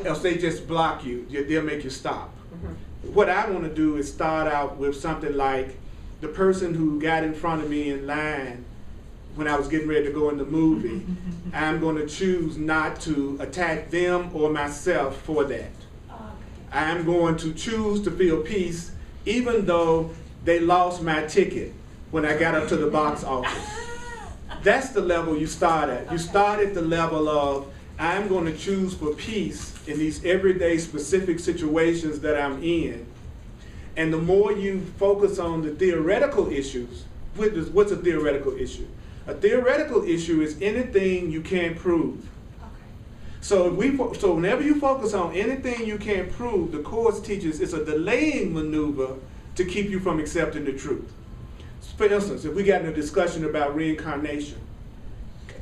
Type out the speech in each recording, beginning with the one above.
else they just block you. They'll make you stop. What I want to do is start out with something like the person who got in front of me in line when I was getting ready to go in the movie. I'm going to choose not to attack them or myself for that. I'm going to choose to feel peace even though they lost my ticket when I got up to the box office. That's the level you start at. You start at the level of, I'm going to choose for peace in these everyday specific situations that I'm in. And the more you focus on the theoretical issues, what's a theoretical issue? A theoretical issue is anything you can't prove. So whenever you focus on anything you can't prove, the Course teaches it's a delaying maneuver to keep you from accepting the truth. For instance, if we got in a discussion about reincarnation,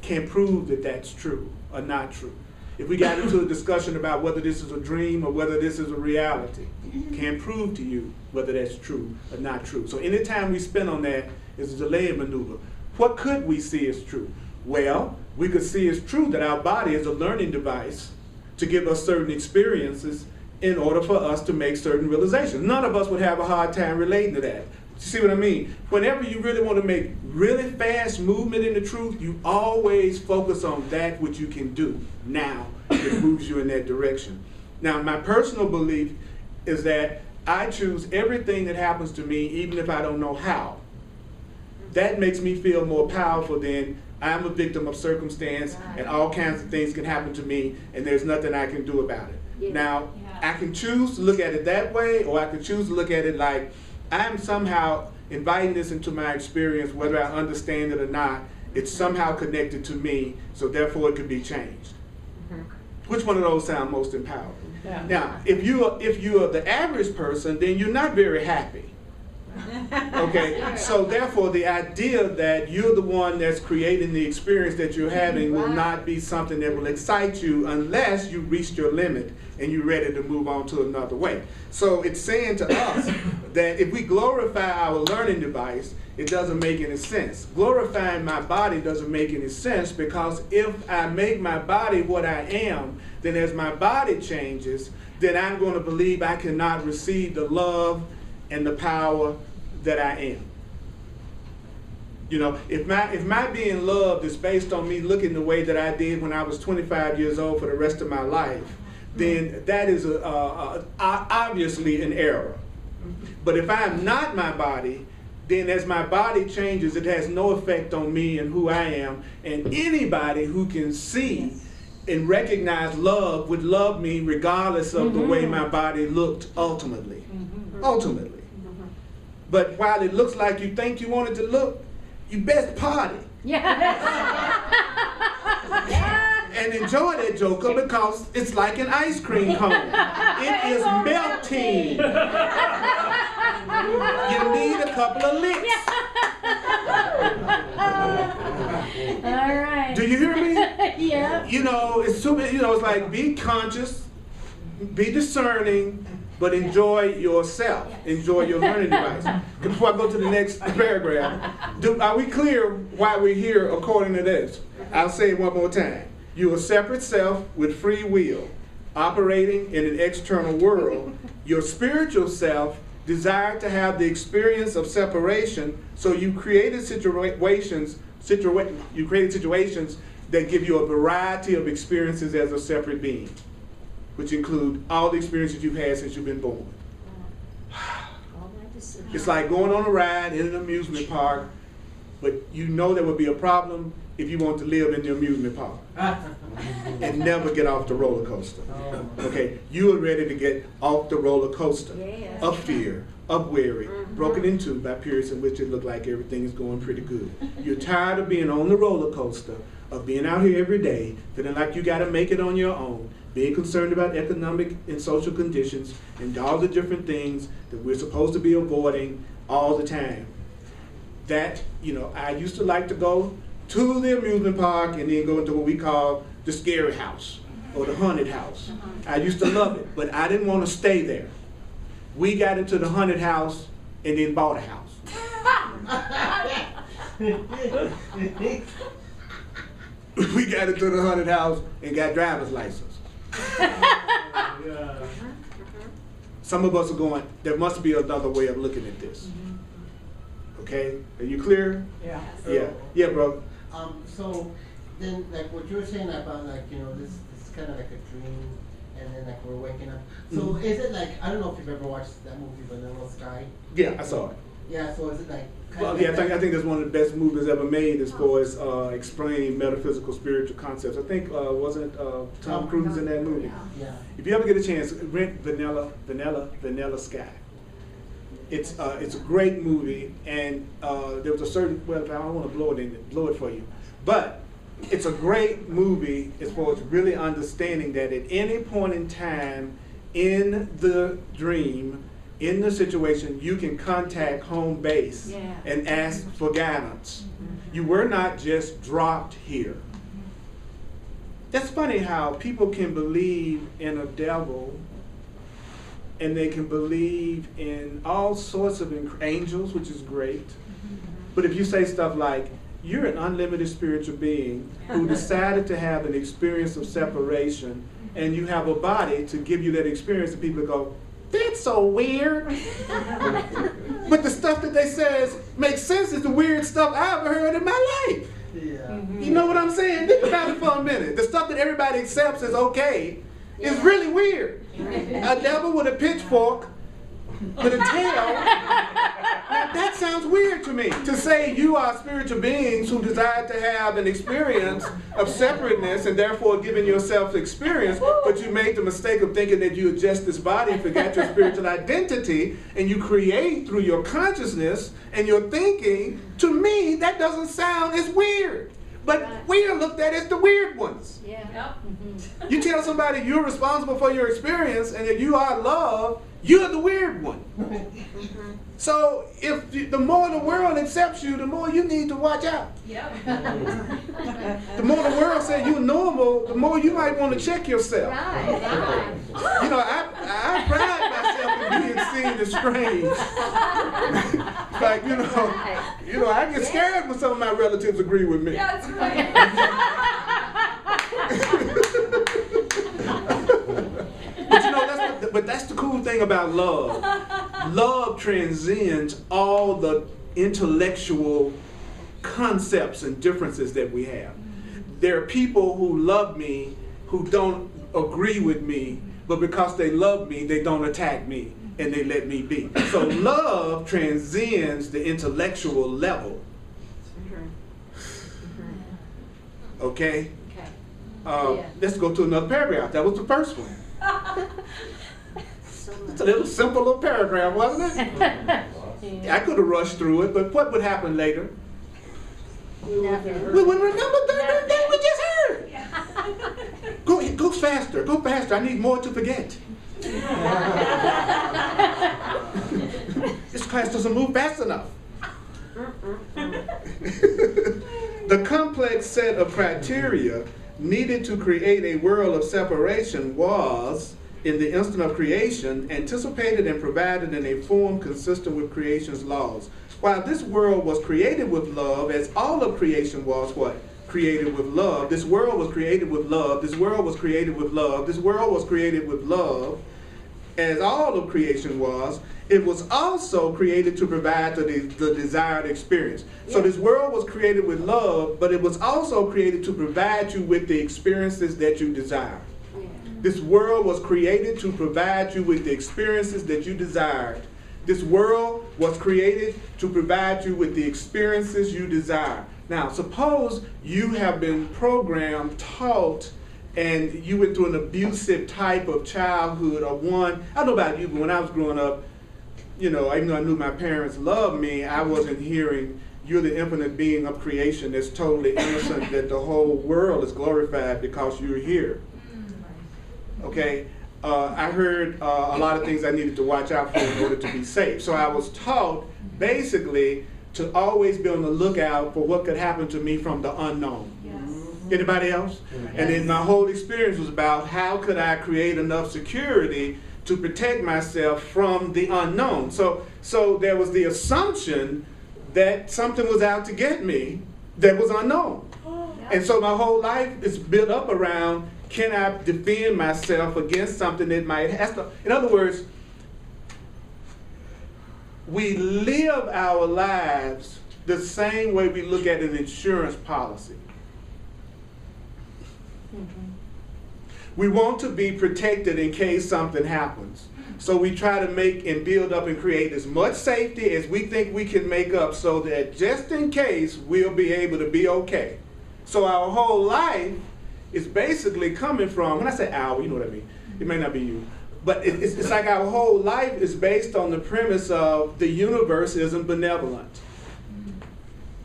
can't prove that that's true or not true. If we got into a discussion about whether this is a dream or whether this is a reality, can't prove to you whether that's true or not true. So anytime we spend on that is a delaying maneuver. What could we see as true? Well, we could see as true that our body is a learning device to give us certain experiences in order for us to make certain realizations. None of us would have a hard time relating to that. You see what I mean? Whenever you really want to make really fast movement in the truth, you always focus on that which you can do now that moves you in that direction. Now, my personal belief is that I choose everything that happens to me, even if I don't know how. That makes me feel more powerful than I'm a victim of circumstance and all kinds of things can happen to me and there's nothing I can do about it. Yeah. Now, I can choose to look at it that way, or I can choose to look at it like I'm somehow inviting this into my experience, whether I understand it or not. It's somehow connected to me, so therefore it could be changed. Which one of those sound most empowering? Yeah. Now, if you are the average person, then you're not very happy. Okay, so therefore the idea that you're the one that's creating the experience that you're having will not be something that will excite you unless you reached your limit and you're ready to move on to another way. So it's saying to us that if we glorify our learning device, it doesn't make any sense. Glorifying my body doesn't make any sense, because if I make my body what I am, then as my body changes, then I'm going to believe I cannot receive the love and the power that I am. You know, if my being loved is based on me looking the way that I did when I was 25 years old for the rest of my life, then that is obviously an error. But if I am not my body, then as my body changes, it has no effect on me and who I am. And anybody who can see and recognize love would love me regardless of the way my body looked ultimately. Ultimately. But while it looks like you think you want it to look, you best party. And enjoy that joker, because it's like an ice cream cone. It is melting. You need a couple of licks. All right. Do you hear me? Yeah. You know, it's like be conscious, be discerning, but enjoy yourself. Enjoy your learning device. Before I go to the next paragraph, are we clear why we're here according to this? I'll say it one more time. You're a separate self with free will, operating in an external world. Your spiritual self desired to have the experience of separation, so you created situations that give you a variety of experiences as a separate being, which include all the experiences you've had since you've been born. It's like going on a ride in an amusement park, but you know there would be a problem if you want to live in the amusement park and never get off the roller coaster. Okay, you are ready to get off the roller coaster of fear, of worry, broken into by periods in which it looked like everything is going pretty good. You're tired of being on the roller coaster, of being out here every day, feeling like you got to make it on your own, being concerned about economic and social conditions and all the different things that we're supposed to be avoiding all the time. That, you know, I used to like to go to the amusement park and then go into what we call the scary house or the haunted house. I used to love it, but I didn't want to stay there. We got into the haunted house and then bought a house. We got into the haunted house and got driver's license. Some of us are going, there must be another way of looking at this. Okay, are you clear? Yeah. Yeah, bro. So then, like what you were saying about, like, you know, this is kind of like a dream, and then like we're waking up. So is it like, I don't know if you've ever watched that movie Vanilla Sky? Yeah, I saw it. Yeah. So is it like? Well, yeah, I think that's one of the best movies ever made as far as explaining metaphysical, spiritual concepts. I think wasn't Tom Cruise in that movie? Yeah. If you ever get a chance, rent Vanilla Sky. It's a great movie, and there was a certain, well, I don't want to blow it for you, but it's a great movie as far as really understanding that at any point in time in the dream, in the situation, you can contact home base and ask for guidance. You were not just dropped here. That's funny how people can believe in a devil and they can believe in all sorts of angels, which is great. But if you say stuff like, you're an unlimited spiritual being who decided to have an experience of separation, and you have a body to give you that experience, and people go, that's so weird. But the stuff that they says makes sense is the weird stuff I ever heard in my life. Yeah. You know what I'm saying? Think about it for a minute. The stuff that everybody accepts as okay is really weird. A devil with a pitchfork, with a tail. Now that sounds weird to me. To say you are spiritual beings who desire to have an experience of separateness and therefore giving yourself experience, but you made the mistake of thinking that you are just this body and forgot your spiritual identity, and you create through your consciousness and your thinking. To me, that doesn't sound as weird. But we are looked at as the weird ones. You tell somebody you're responsible for your experience and that you are love, you're the weird one. So if the more the world accepts you, the more you need to watch out. The more the world says you're normal, the more you might want to check yourself. You know, I pride myself in being seen as strange. Like, you know, I get scared when some of my relatives agree with me. That's right. But you know, that's the cool thing about love. Love transcends all the intellectual concepts and differences that we have. There are people who love me who don't agree with me, but because they love me, they don't attack me and they let me be. So love transcends the intellectual level. Okay? Let's go to another paragraph. That was the first one. It's a little simple little paragraph, wasn't it? I could have rushed through it, but what would happen later? We would remember the thing we just heard. Go faster, go faster. I need more to forget. This class doesn't move fast enough. The complex set of criteria needed to create a world of separation was, in the instant of creation, anticipated and provided in a form consistent with creation's laws. While this world was created with love, as all of creation was what? Created with love. This world was created with love. This world was created with love. This world was created with love. As all of creation was, it was also created to provide the desired experience. So this world was created with love, but it was also created to provide you with the experiences that you desire. This world was created to provide you with the experiences that you desired. This world was created to provide you with the experiences you desire. Now, suppose you have been programmed, taught, and you went through an abusive type of childhood, or one, I don't know about you, but when I was growing up, you know, even though I knew my parents loved me, I wasn't hearing, you're the infinite being of creation that's totally innocent, that the whole world is glorified because you're here. Okay? I heard a lot of things I needed to watch out for in order to be safe. So I was taught, basically, to always be on the lookout for what could happen to me from the unknown. Anybody else? And then my whole experience was about how could I create enough security to protect myself from the unknown. So there was the assumption that something was out to get me that was unknown. And so my whole life is built up around can I defend myself against something that might happen? In other words, we live our lives the same way we look at an insurance policy. We want to be protected in case something happens. So we try to make and build up and create as much safety as we think we can make up so that just in case we'll be able to be okay. So our whole life is basically coming from, when I say our, you know what I mean, it may not be you, but it's like our whole life is based on the premise of the universe isn't benevolent.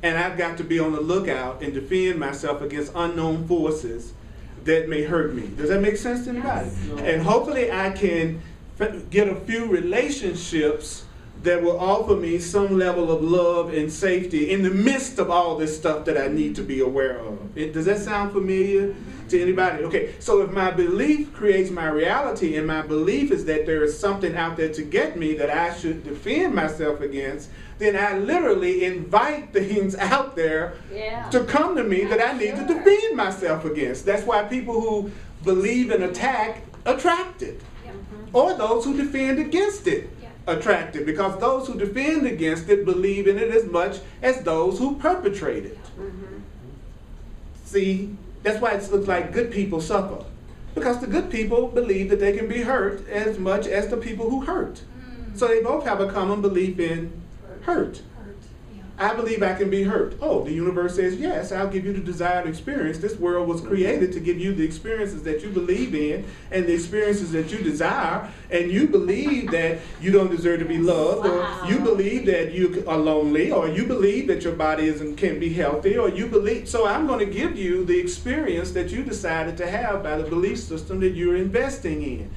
And I've got to be on the lookout and defend myself against unknown forces that may hurt me. Does that make sense to anybody? Yes. And hopefully I can get a few relationships that will offer me some level of love and safety in the midst of all this stuff that I need to be aware of. Does that sound familiar to anybody? Okay, so if my belief creates my reality, and my belief is that there is something out there to get me that I should defend myself against, then I literally invite things out there to come to me that I need to defend myself against. That's why people who believe in attack attract it. Or those who defend against it attract it, because those who defend against it believe in it as much as those who perpetrate it. See, that's why it looks like good people suffer, because the good people believe that they can be hurt as much as the people who hurt. So they both have a common belief in hurt. I believe I can be hurt. Oh, the universe says, yes, I'll give you the desired experience. This world was created to give you the experiences that you believe in and the experiences that you desire. And you believe that you don't deserve to be loved, or you believe that you are lonely, or you believe that your body can be healthy, or you believe. So I'm going to give you the experience that you decided to have by the belief system that you're investing in.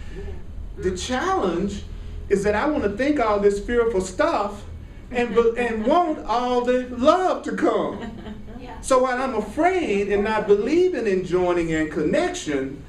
The challenge is that I want to think all this fearful stuff and want all the love to come. So while I'm afraid and not believing in joining and connection,